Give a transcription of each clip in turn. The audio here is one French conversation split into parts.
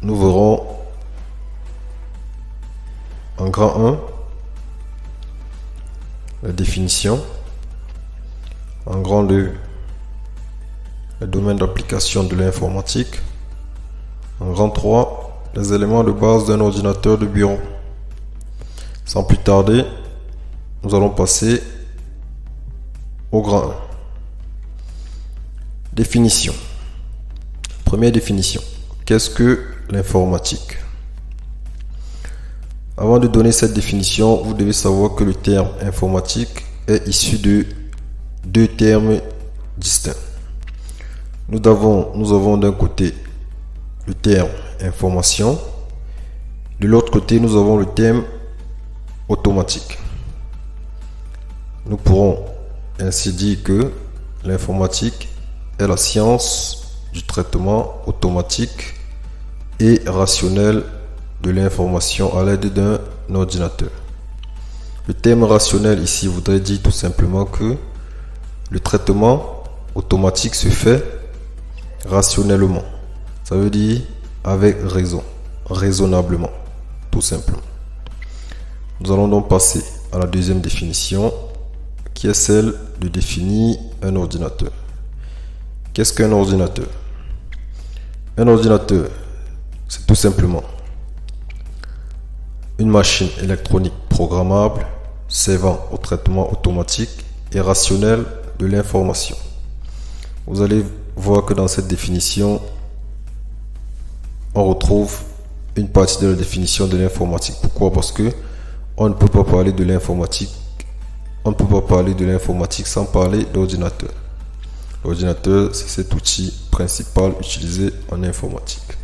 nous verrons en grand 1 la définition, en grand 2 le domaine d'application de l'informatique, en grand 3 les éléments de base d'un ordinateur de bureau. Sans plus tarder, nous allons passer au grand 1. Définition. Première définition. Qu'est-ce que l'informatique? Avant de donner cette définition, vous devez savoir que le terme informatique est issu de deux termes distincts. Nous avons d'un côté le terme information, de l'autre côté nous avons le terme automatique. Nous pourrons ainsi dire que l'informatique est la science du traitement automatique et rationnel de l'information à l'aide d'un ordinateur. Le terme rationnel ici voudrait dire tout simplement que le traitement automatique se fait rationnellement. Ça veut dire avec raison, raisonnablement, tout simplement. Nous allons donc passer à la deuxième définition, qui est celle de définir un ordinateur. Qu'est-ce qu'un ordinateur? Un ordinateur, c'est tout simplement une machine électronique programmable servant au traitement automatique et rationnel de l'information. Vous allez voir que dans cette définition, on retrouve une partie de la définition de l'informatique. Pourquoi? Parce que on ne peut pas parler de l'informatique. On ne peut pas parler de l'informatique sans parler d'ordinateur. L'ordinateur, c'est cet outil principal utilisé en informatique.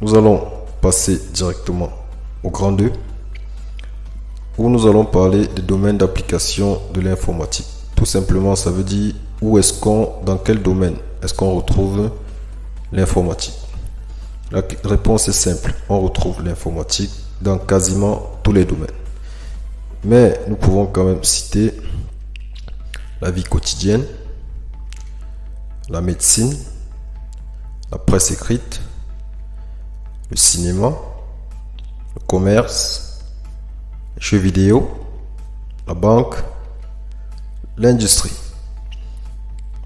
Nous allons passer directement au grand 2, où nous allons parler des domaines d'application de l'informatique. Tout simplement, ça veut dire dans quel domaine est-ce qu'on retrouve l'informatique. La réponse est simple, on retrouve l'informatique dans quasiment tous les domaines. Mais nous pouvons quand même citer la vie quotidienne, la médecine, la presse écrite, le cinéma, le commerce, les jeux vidéo, la banque, l'industrie.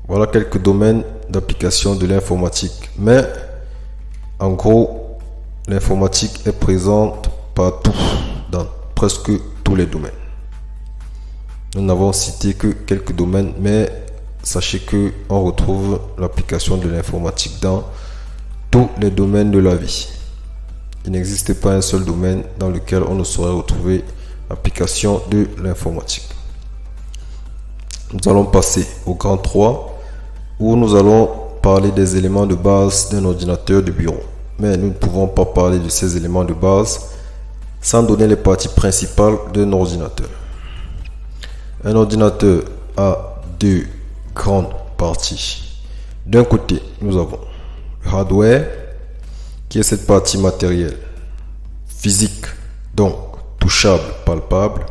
Voilà quelques domaines d'application de l'informatique. Mais en gros, l'informatique est présente partout, dans presque tous les domaines. Nous n'avons cité que quelques domaines, mais sachez que on retrouve l'application de l'informatique dans tous les domaines de la vie. Il n'existe pas un seul domaine dans lequel on ne saurait retrouver l'application de l'informatique. Nous allons passer au grand 3, où nous allons parler des éléments de base d'un ordinateur de bureau. Mais nous ne pouvons pas parler de ces éléments de base sans donner les parties principales d'un ordinateur. Un ordinateur a deux grandes parties. D'un côté, nous avons le hardware, qui est cette partie matérielle, physique, donc touchable, palpable.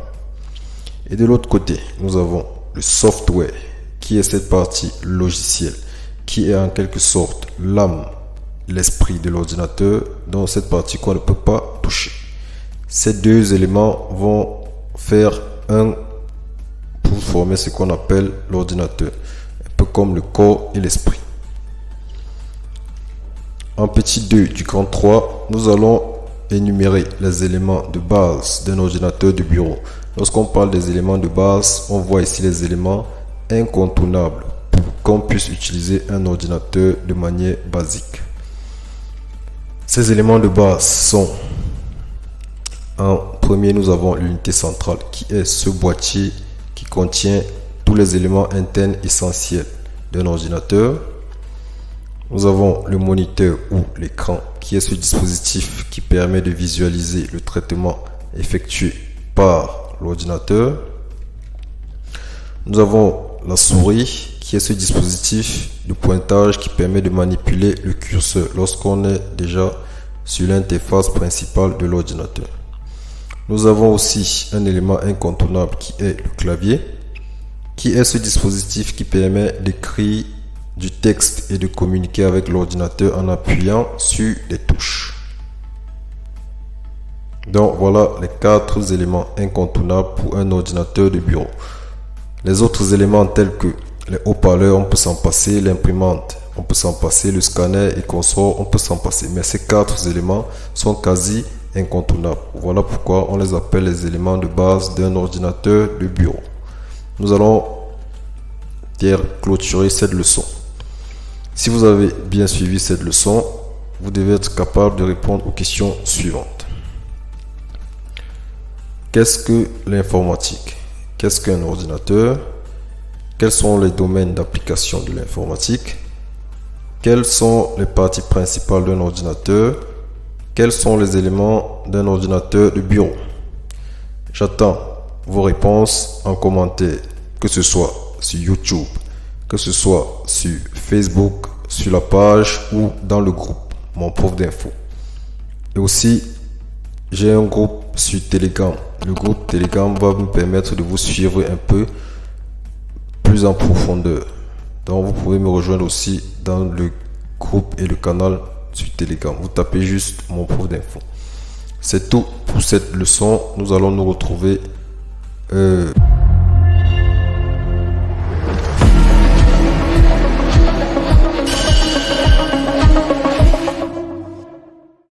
Et de l'autre côté, nous avons le software, qui est cette partie logicielle, qui est en quelque sorte l'âme, l'esprit de l'ordinateur, dans cette partie qu'on ne peut pas toucher. Ces deux éléments vont faire un pour former ce qu'on appelle l'ordinateur, un peu comme le corps et l'esprit. En petit 2 du grand 3, nous allons énumérer les éléments de base d'un ordinateur de bureau. Lorsqu'on parle des éléments de base, on voit ici les éléments incontournables pour qu'on puisse utiliser un ordinateur de manière basique. Ces éléments de base sont: en premier, nous avons l'unité centrale, qui est ce boîtier qui contient tous les éléments internes essentiels d'un ordinateur. Nous avons le moniteur ou l'écran, qui est ce dispositif qui permet de visualiser le traitement effectué par l'ordinateur. Nous avons la souris, qui est ce dispositif de pointage qui permet de manipuler le curseur lorsqu'on est déjà sur l'interface principale de l'ordinateur. Nous avons aussi un élément incontournable qui est le clavier, qui est ce dispositif qui permet d'écrire du texte et de communiquer avec l'ordinateur en appuyant sur les touches. Donc voilà les 4 éléments incontournables pour un ordinateur de bureau. Les autres éléments tels que les haut-parleurs, on peut s'en passer, l'imprimante, on peut s'en passer, le scanner et consort, on peut s'en passer. Mais ces 4 éléments sont quasi incontournables. Voilà pourquoi on les appelle les éléments de base d'un ordinateur de bureau. Nous allons clôturer cette leçon. Si vous avez bien suivi cette leçon, vous devez être capable de répondre aux questions suivantes. Qu'est-ce que l'informatique? Qu'est-ce qu'un ordinateur? Quels sont les domaines d'application de l'informatique? Quelles sont les parties principales d'un ordinateur? Quels sont les éléments d'un ordinateur de bureau? J'attends vos réponses en commentaire, que ce soit sur YouTube, que ce soit sur Facebook, sur la page ou dans le groupe, mon prof d'info. Et aussi, j'ai un groupe sur Telegram. Le groupe Telegram va me permettre de vous suivre un peu plus en profondeur. Donc vous pouvez me rejoindre aussi dans le groupe et le canal sur Telegram. Vous tapez juste mon prof d'info. C'est tout pour cette leçon. Nous allons nous retrouver